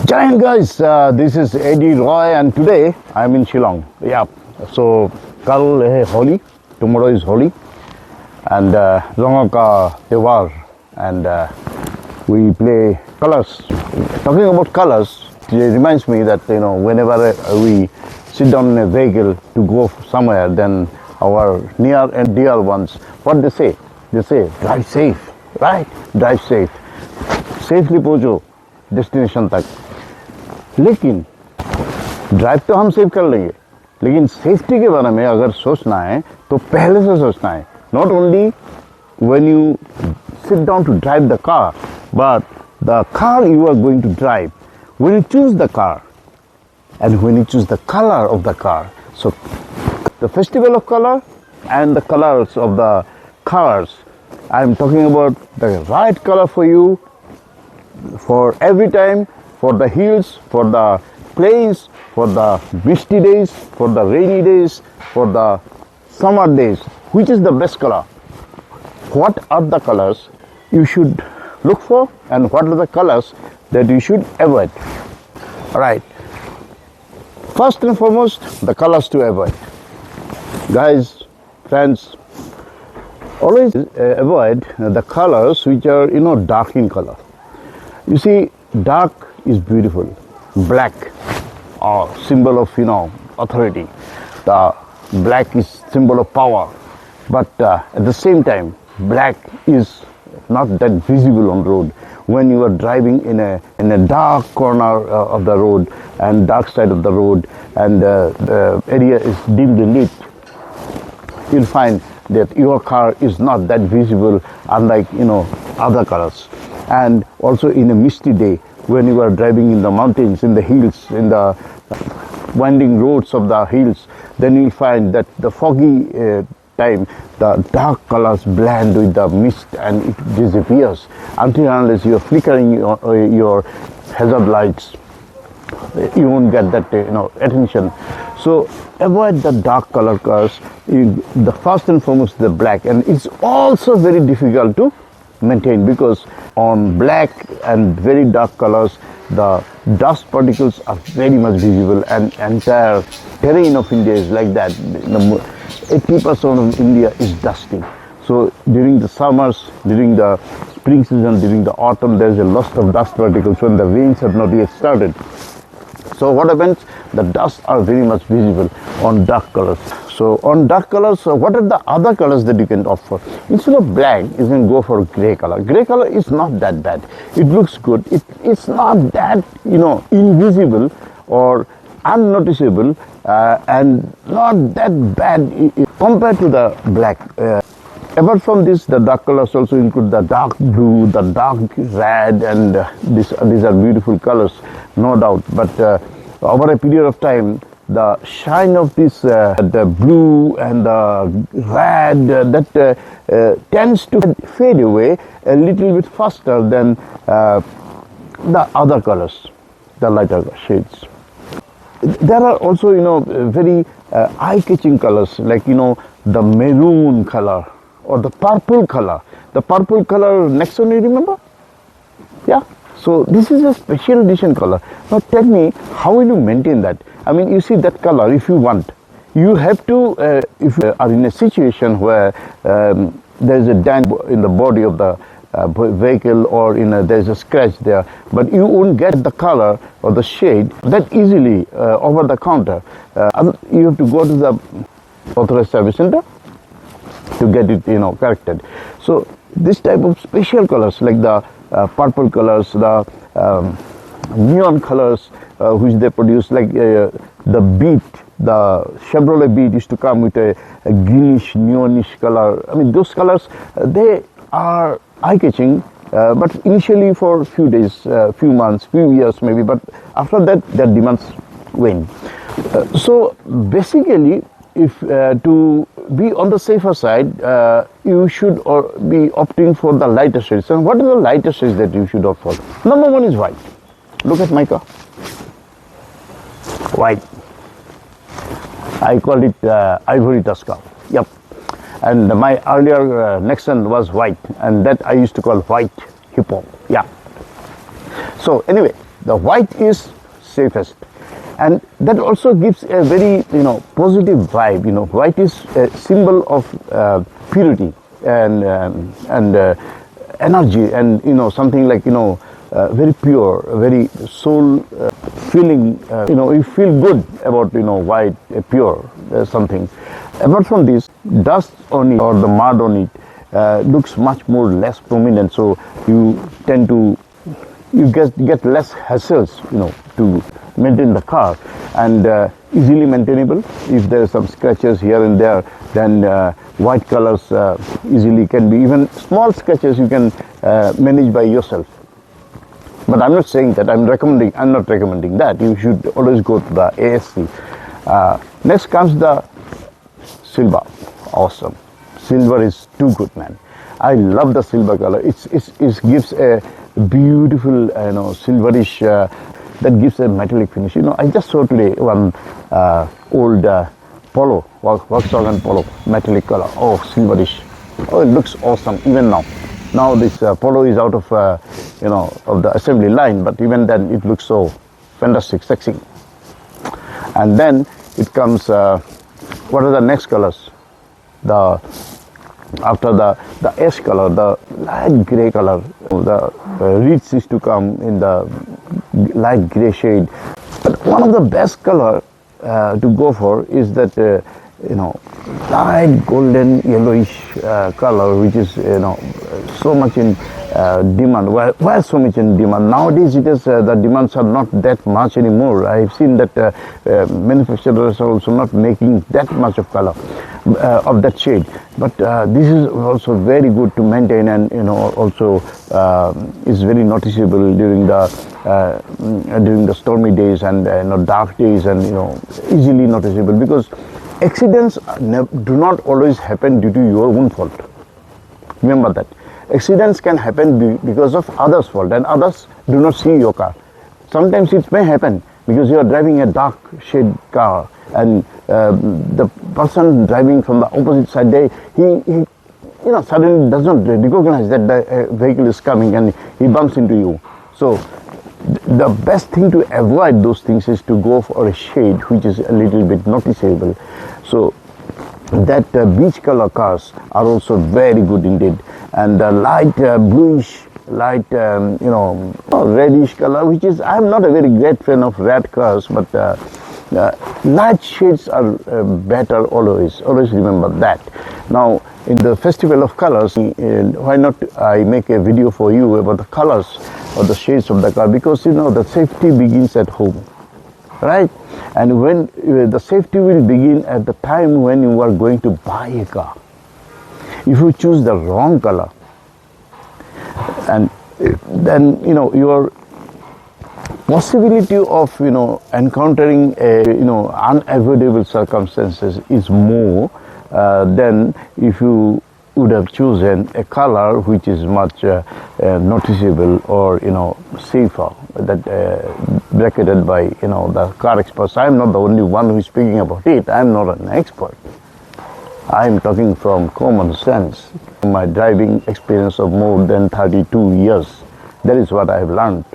Jai Hind guys, this is Eddie Roy and today I'm in Shillong. Yeah, so kal hai Holi, tomorrow is Holi and Ranga ka Tewar and we play colors. Talking about colors, it reminds me that whenever we sit down in a vehicle to go somewhere, then our near and dear ones, what they say? They say, drive safe, right? Drive safe. Safely पहुंचो destination तक. लेकिन drive तो हम safe कर लेंगे, लेकिन safety के बारे में अगर सोचना है तो पहले से सोचना है. Not only when you sit down to drive the car, but the car you are going to drive, when you choose the car and when you choose the color of the car. So the festival of color and the colors of the cars, I am talking about the right color for you, for every time, for the hills, for the plains, for the misty days, for the rainy days, for the summer days. Which is the best color? What are the colors you should look for and what are the colors that you should avoid? Alright. First and foremost, the colors to avoid. Guys, friends, always avoid the colors which are, dark in color. You see, dark is beautiful. Black, symbol of, authority. The black is symbol of power. But at the same time, black is not that visible on road. When you are driving in a dark corner of the road and dark side of the road and the area is dimly lit, you'll find that your car is not that visible, unlike other colors. And also in a misty day, when you are driving in the mountains, in the hills, in the winding roads of the hills, then you'll find that the foggy time, the dark colors blend with the mist and it disappears until unless you are flickering your hazard lights. You won't get that attention. So avoid the dark color cars. The first and foremost the black, and it's also very difficult to maintain because on black and very dark colors the dust particles are very much visible and entire terrain of India is like that. 80% of India is dusty. So during the summers, during the spring season, during the autumn, there is a lot of dust particles when the rains have not yet started. So what happens? The dust are very much visible on dark colors. So on dark colors, what are the other colors that you can opt for? Instead of black, you can go for gray color. Gray color is not that bad. It looks good. It's not that invisible or unnoticeable and not that bad compared to the black. Apart from this, the dark colors also include the dark blue, the dark red, and these are beautiful colors, no doubt. But over a period of time, the shine of this, the blue and the red, that tends to fade away a little bit faster than the other colors, the lighter shades. There are also, very eye-catching colors like, the maroon color or the purple color. The purple color next one, you remember? Yeah. So this is a special edition color. Now tell me, how will you maintain that? I mean, you see that color, if you want, you have to, if you are in a situation where there is a dent in the body of the vehicle or there is a scratch there, but you won't get the color or the shade that easily over the counter. You have to go to the authorized service center to get it corrected. So this type of special colors like the purple colors, the neon colors which they produce, like the beet, the Chevrolet beet used to come with a greenish neonish color. I mean, those colors, they are eye-catching, but initially for a few days, few months, few years maybe, but after that their demands wane. So basically, if to be on the safer side, you should be opting for the lighter shades. And what are the lighter shades that you should opt for? Number one is white. Look at my car. White. I call it ivory Tuscan. Yep. And my earlier Nexon was white, and that I used to call white hippo. Yeah. So anyway, The white is safest, and that also gives a very positive vibe. White is a symbol of purity and energy, and something like very pure, very soul feeling. You feel good about white, pure something. Apart from this, dust on it or the mud on it looks much more less prominent, so you tend to get less hassles to maintain the car, and easily maintainable. If there are some scratches here and there, then white colors easily can be, even small scratches you can manage by yourself. But I'm not saying that, I'm not recommending that. You should always go to the ASC. Next comes the silver. Awesome. Silver is too good, man. I love the silver color. It gives a beautiful, silverish, that gives a metallic finish. I just saw today one old Polo, Volkswagen Polo, metallic color. Oh, silverish. Oh, it looks awesome even now. Now this Polo is out of, of the assembly line, but even then it looks so fantastic, sexy. And then it comes, what are the next colors? After the ash color, the light gray color, the reeds is to come in the light gray shade. But one of the best color to go for is that light golden yellowish color, which is so much in demand. Why so much in demand nowadays? It is the demands are not that much anymore. I've seen that manufacturers are also not making that much of color of that shade. But this is also very good to maintain, and also is very noticeable during the stormy days and dark days, and easily noticeable, because accidents do not always happen due to your own fault. Remember that. Accidents can happen because of others' fault, and others do not see your car. Sometimes it may happen because you are driving a dark shade car, and the person driving from the opposite side, he suddenly does not recognize that the vehicle is coming, and he bumps into you. So the best thing to avoid those things is to go for a shade which is a little bit noticeable. So that beige color cars are also very good indeed, and light bluish, light reddish color, which is, I'm not a very great fan of red cars, but light shades are better always. Always remember that. Now in the festival of colors, why not I make a video for you about the colors or the shades of the car, because the safety begins at home, right? And when the safety will begin at the time when you are going to buy a car. If you choose the wrong color, and then your possibility of encountering unavoidable circumstances is more than if you would have chosen a color which is much noticeable or safer, that bracketed by the car experts. I am not the only one who is speaking about it. I am not an expert. I am talking from common sense, my driving experience of more than 32 years. That is what I have learned,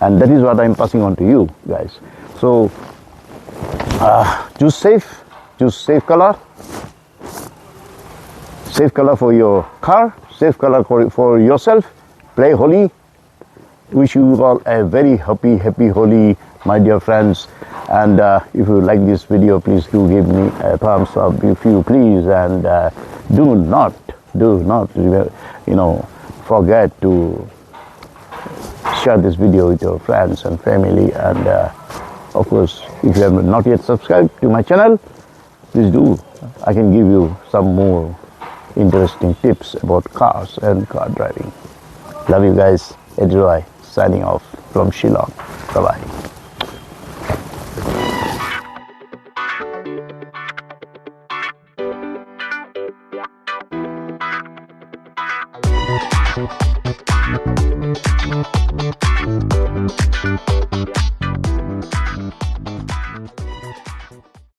and that is what I am passing on to you guys. So choose safe color. Safe color for your car, safe color for yourself. Play Holi. Wish you all a very happy Holi, my dear friends. And if you like this video, please do give me a thumbs up if you please, and do not forget to share this video with your friends and family. And of course, if you have not yet subscribed to my channel, please do. I can give you some more interesting tips about cars and car driving. Love you guys. Eddie Roy signing off from Shillong. Bye bye.